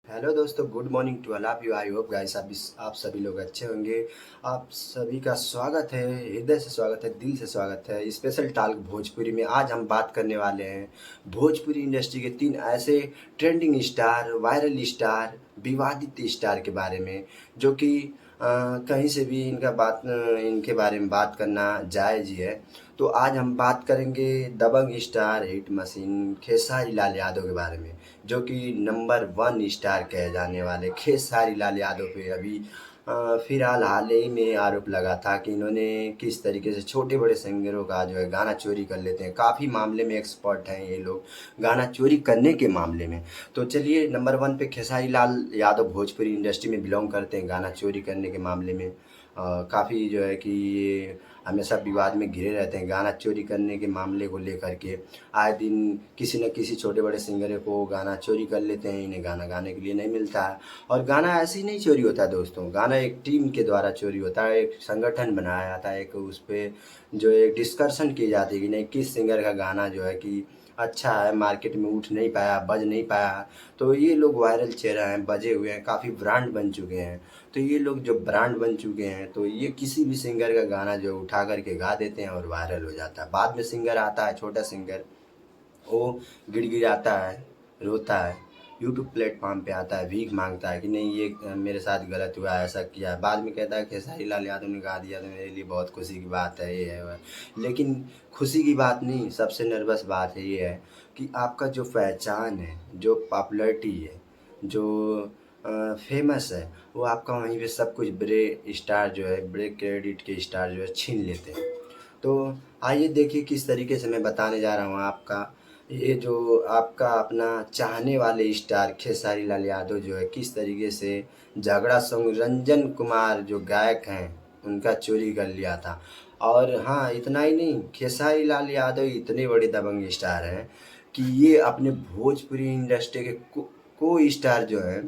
Hello दोस्तों, good morning to all of you. I hope guys आप सभी लोग अच्छे होंगे। आप सभी का स्वागत है, हृदय से स्वागत है, दिल से स्वागत है स्पेशल टॉक भोजपुरी में। आज हम बात करने वाले हैं भोजपुरी इंडस्ट्री के 3 ऐसे ट्रेंडिंग स्टार, वायरल स्टार, विवादित स्टार के बारे में, जो कि कहीं से भी इनके बारे में बात करना जायज़ ही है। तो आज हम बात करेंगे दबंग star, hit machine Khesari Lal Yadav के बारे में, जो कि नंबर 1 स्टार कहे जाने वाले खेसारी लाल यादव पे अभी फिलहाल हाल ही में आरोप लगा था कि इन्होंने किस तरीके से छोटे बड़े सिंगरों का जो है गाना चोरी कर लेते हैं। काफ़ी मामले में एक्सपर्ट हैं ये लोग, गाना चोरी करने के मामले में। तो चलिए, नंबर 1 पे खेसारी लाल यादव भोजपुरी इंडस्ट्री में बिलोंग करते हैं गाना चोरी करने के मामले में। काफ़ी जो है कि ये हमेशा विवाद में घिरे रहते हैं गाना चोरी करने के मामले को लेकर के। आए दिन किसी न किसी छोटे बड़े सिंगर को गाना चोरी कर लेते हैं, इन्हें गाना गाने के लिए नहीं मिलता है। और गाना ऐसे ही नहीं चोरी होता है दोस्तों, गाना एक टीम के द्वारा चोरी होता है, एक संगठन बनाया जाता है, एक उस पर जो एक डिस्कशन की जाती है कि नहीं किस सिंगर का गाना जो है कि अच्छा है, मार्केट में उठ नहीं पाया, बज नहीं पाया। तो ये लोग वायरल चेहरा हैं, बजे हुए हैं, काफ़ी ब्रांड बन चुके हैं। तो ये लोग जो ब्रांड बन चुके हैं, तो ये किसी भी सिंगर का गाना जो उठा करके गा देते हैं और वायरल हो जाता है। बाद में सिंगर आता है, छोटा सिंगर, वो गिड़गिड़ाता है, रोता है, यूट्यूब प्लेटफॉर्म पे आता है, भीख मांगता है कि नहीं ये मेरे साथ गलत हुआ, ऐसा किया है। बाद में कहता है खेसारी लाल यादव ने गा दिया तो मेरे लिए बहुत खुशी की बात है, ये है वो है। लेकिन खुशी की बात नहीं, सबसे नर्वस बात है ये है कि आपका जो पहचान है, जो पॉपुलैरिटी है, जो फेमस है, वो आपका वहीं पे सब कुछ बड़े स्टार जो है, बड़े क्रेडिट के स्टार जो है छीन लेते हैं। तो आइए देखिए किस तरीके से मैं बताने जा रहा हूँ आपका, ये जो आपका अपना चाहने वाले स्टार खेसारी लाल यादव जो है किस तरीके से झगड़ा सॉन्ग रंजन कुमार जो गायक हैं उनका चोरी कर लिया था। और हाँ, इतना ही नहीं, खेसारी लाल यादव इतने बड़े दबंग स्टार हैं कि ये अपने भोजपुरी इंडस्ट्री के को स्टार जो है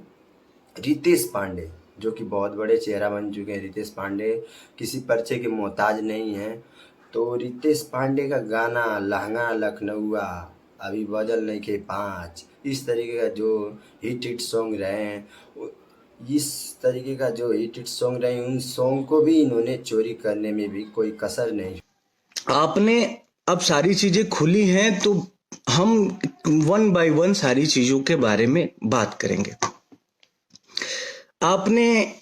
रितेश पांडे, जो कि बहुत बड़े चेहरा बन चुके हैं। रितेश पांडे किसी परिचय के मोहताज नहीं हैं। तो रितेश पांडे का गाना लहंगा लखनऊआ, अभी बजल नइखे 5, इस तरीके का जो हिट सॉन्ग रहे हैं, इस तरीके का जो हिट सॉन्ग रहे हैं, उन सॉन्ग को भी इन्होंने चोरी करने में भी कोई कसर नहीं। आपने अब सारी चीजें खुली हैं तो हम वन बाय वन सारी चीजों के बारे में बात करेंगे। आपने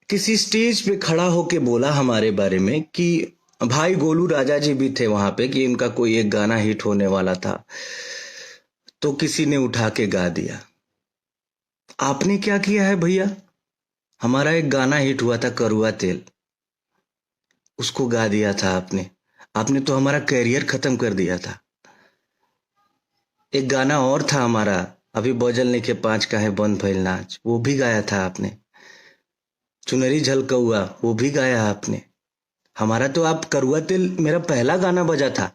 किसी स्टेज पे खड़ा होके बोला हमारे बारे में कि भाई गोलू राजा जी भी थे वहां पे कि इनका कोई एक गाना हिट होने वाला था, तो किसी ने उठा के गा दिया। आपने क्या किया है भैया? हमारा एक गाना हिट हुआ था करुआ तेल, उसको गा दिया था आपने। आपने तो हमारा कैरियर खत्म कर दिया था। एक गाना और था हमारा, अभी बजल नइखे 5 का है बंद भइल नाच, वो भी गाया था आपने। चुनरी झलकौआ, वो भी गाया आपने। हमारा तो आप करुआ तेल मेरा पहला गाना बजा था।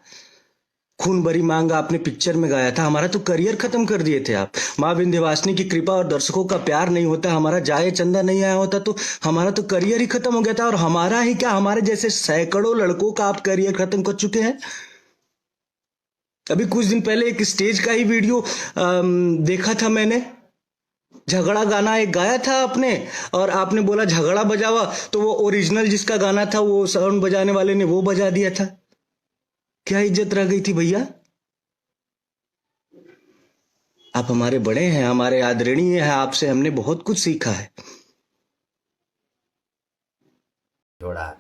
खून भरी मांग आपने पिक्चर में गाया था। हमारा तो करियर खत्म कर दिए थे आप। माँ विंध्यवासिनी की कृपा और दर्शकों का प्यार नहीं होता, हमारा जाए चंदा नहीं आया होता, तो हमारा तो करियर ही खत्म हो गया था। और हमारा ही क्या, हमारे जैसे सैकड़ों लड़कों का आप करियर खत्म कर चुके हैं। अभी कुछ दिन पहले एक स्टेज का ही वीडियो देखा था मैंने। झगड़ा गाना एक गाया था आपने, और आपने बोला झगड़ा बजावा, तो वो ओरिजिनल जिसका गाना था वो साउंड बजाने वाले ने वो बजा दिया था। क्या इज्जत रह गई थी भैया? आप हमारे बड़े हैं, हमारे आदरणीय हैं, आपसे हमने बहुत कुछ सीखा है। जोड़ा।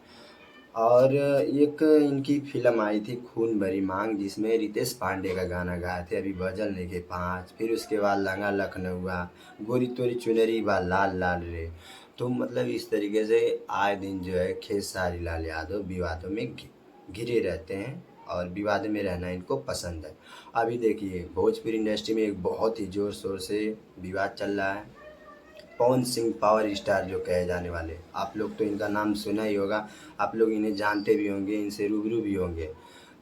और एक इनकी फिल्म आई थी खून भरी मांग, जिसमें रितेश पांडे का गाना गाए थे, अभी बजल नइखे 5। फिर उसके बाद लहंगा लखनऊआ, गोरी तोरी चुनरी बा लाल लाल रे। तो मतलब इस तरीके से आए दिन जो है खेसारी लाल यादव विवादों में घिरे रहते हैं, और विवाद में रहना इनको पसंद है। अभी देखिए भोजपुरी इंडस्ट्री में एक बहुत ही ज़ोर शोर से विवाद चल रहा है। पवन सिंह पावर स्टार जो कहे जाने वाले, आप लोग तो इनका नाम सुना ही होगा, आप लोग इन्हें जानते भी होंगे, इनसे रूबरू भी होंगे।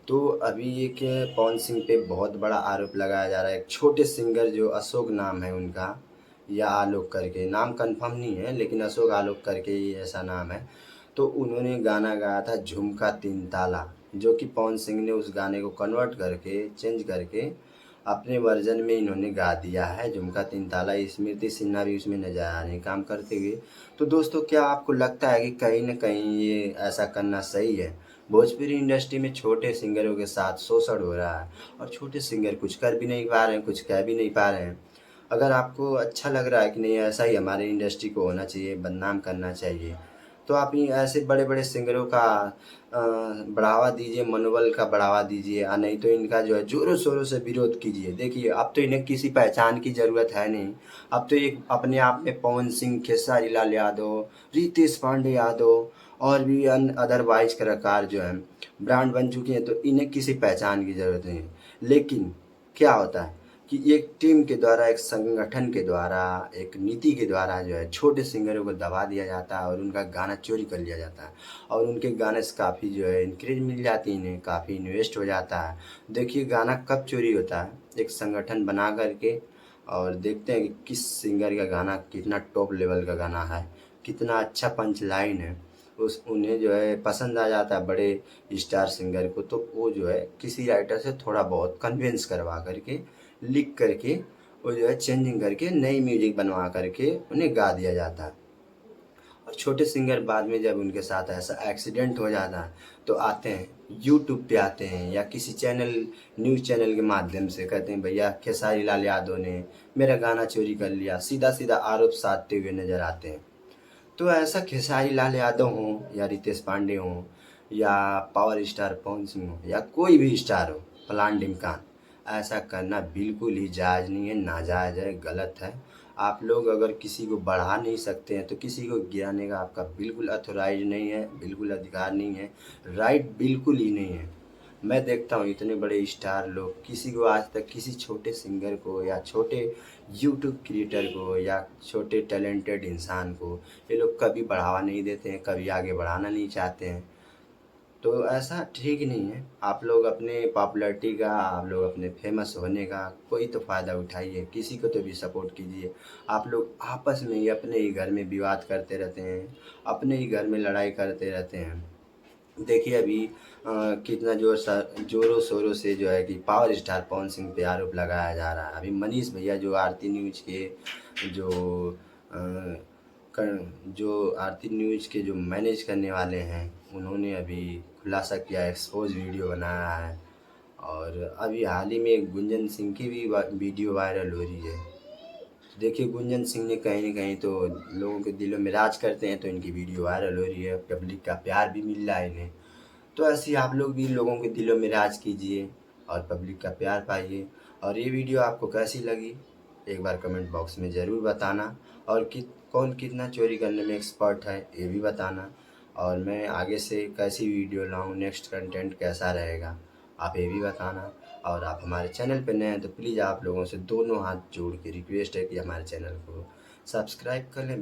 तो अभी एक पवन सिंह पे बहुत बड़ा आरोप लगाया जा रहा है। एक छोटे सिंगर जो अशोक नाम है उनका, या आलोक करके, नाम कंफर्म नहीं है लेकिन अशोक आलोक करके ही ऐसा नाम है। तो उन्होंने गाना गाया था झुमका तीन ताला, जो कि पवन सिंह ने उस गाने को कन्वर्ट करके, चेंज करके अपने वर्जन में इन्होंने गा दिया है। झुमका तीन ताला, स्मृति सिन्हा भी उसमें नजर आ रही हैं काम करते हुए। तो दोस्तों, क्या आपको लगता है कि कहीं न कहीं ये ऐसा करना सही है? भोजपुरी इंडस्ट्री में छोटे सिंगरों के साथ शोषण हो रहा है और छोटे सिंगर कुछ कर भी नहीं पा रहे हैं, कुछ कह भी नहीं पा रहे हैं। अगर आपको अच्छा लग रहा है कि नहीं ऐसा ही हमारी इंडस्ट्री को होना चाहिए, बदनाम करना चाहिए, तो आप ये ऐसे बड़े-बड़े सिंगरों का बढ़ावा दीजिए, मनोबल का बढ़ावा दीजिए, नहीं तो इनका जो है ज़ोरों-शोरों से विरोध कीजिए। देखिए, अब तो इन्हें किसी पहचान की ज़रूरत है नहीं। अब तो एक अपने आप में पवन सिंह, खेसारी लाल यादव, रितेश पांडे यादव और भी अदरवाइज़ कलाकार जो हैं, ब्रांड बन चुके हैं, तो इन्हें किसी पहचान की ज़रूरत नहीं है। लेकिन क्या होता है कि एक टीम के द्वारा, एक संगठन के द्वारा, एक नीति के द्वारा जो है छोटे सिंगरों को दबा दिया जाता है और उनका गाना चोरी कर लिया जाता है और उनके गाने से काफ़ी जो है इंक्रीज मिल जाती है, इन्हें काफ़ी इन्वेस्ट हो जाता है। देखिए, गाना कब चोरी होता है? एक संगठन बना करके और देखते हैं कि किस सिंगर का गाना कितना टॉप लेवल का गाना है, कितना अच्छा पंच लाइन है, उस उन्हें जो है पसंद आ जाता है बड़े स्टार सिंगर को, तो वो जो है किसी राइटर से थोड़ा बहुत कन्विंस करवा करके, लिख करके, वो जो है चेंजिंग करके नई म्यूजिक बनवा करके उन्हें गा दिया जाता है। और छोटे सिंगर बाद में जब उनके साथ ऐसा एक्सीडेंट हो जाता है तो आते हैं, यूट्यूब पे आते हैं या किसी चैनल, न्यूज़ चैनल के माध्यम से कहते हैं भैया खेसारी लाल यादव ने मेरा गाना चोरी कर लिया, सीधा सीधा आरोप साधते हुए नजर आते हैं। तो ऐसा खेसारी लाल यादव हों या रितेश पांडे हों या पावर स्टार पवन सिंह हो या कोई भी स्टार हो, फलान ढिमकान, ऐसा करना बिल्कुल ही जायज़ नहीं है, नाजायज़ है, गलत है। आप लोग अगर किसी को बढ़ा नहीं सकते हैं तो किसी को गिराने का आपका बिल्कुल ऑथोराइज नहीं है, बिल्कुल अधिकार नहीं है, राइट बिल्कुल ही नहीं है। मैं देखता हूँ इतने बड़े स्टार लोग किसी को आज तक, किसी छोटे सिंगर को या छोटे यूट्यूब क्रिएटर को या छोटे टैलेंटेड इंसान को ये लोग कभी बढ़ावा नहीं देते हैं, कभी आगे बढ़ाना नहीं चाहते हैं। तो ऐसा ठीक नहीं है। आप लोग अपने पॉपुलैरिटी का, आप लोग अपने फेमस होने का कोई तो फ़ायदा उठाइए, किसी को तो भी सपोर्ट कीजिए। आप लोग आपस में ही अपने ही घर में विवाद करते रहते हैं, अपने ही घर में लड़ाई करते रहते हैं। देखिए अभी कितना ज़ोरों शोरों से जो है कि पावर स्टार पवन सिंह पे आरोप लगाया जा रहा है। अभी मनीष भैया जो आरती न्यूज़ के जो अ, जो आरती न्यूज़ के जो मैनेज करने वाले हैं, उन्होंने अभी खुलासा किया, एक्सपोज वीडियो बनाया है। और अभी हाल ही में गुंजन सिंह की भी वीडियो वायरल हो रही है। देखिए, गुंजन सिंह ने कहीं न कहीं तो लोगों के दिलों में राज करते हैं, तो इनकी वीडियो वायरल हो रही है, पब्लिक का प्यार भी मिल रहा है इन्हें। तो ऐसे ही आप लोग भी लोगों के दिलों में राज कीजिए और पब्लिक का प्यार पाइए। और ये वीडियो आपको कैसी लगी, एक बार कमेंट बॉक्स में ज़रूर बताना। और कौन कितना चोरी करने में एक्सपर्ट है ये भी बताना। और मैं आगे से कैसी वीडियो लाऊं, नेक्स्ट कंटेंट कैसा रहेगा, आप ये भी बताना। और आप हमारे चैनल पे नए हैं तो प्लीज़ आप लोगों से दोनों हाथ जोड़ के रिक्वेस्ट है कि हमारे चैनल को सब्सक्राइब कर लें।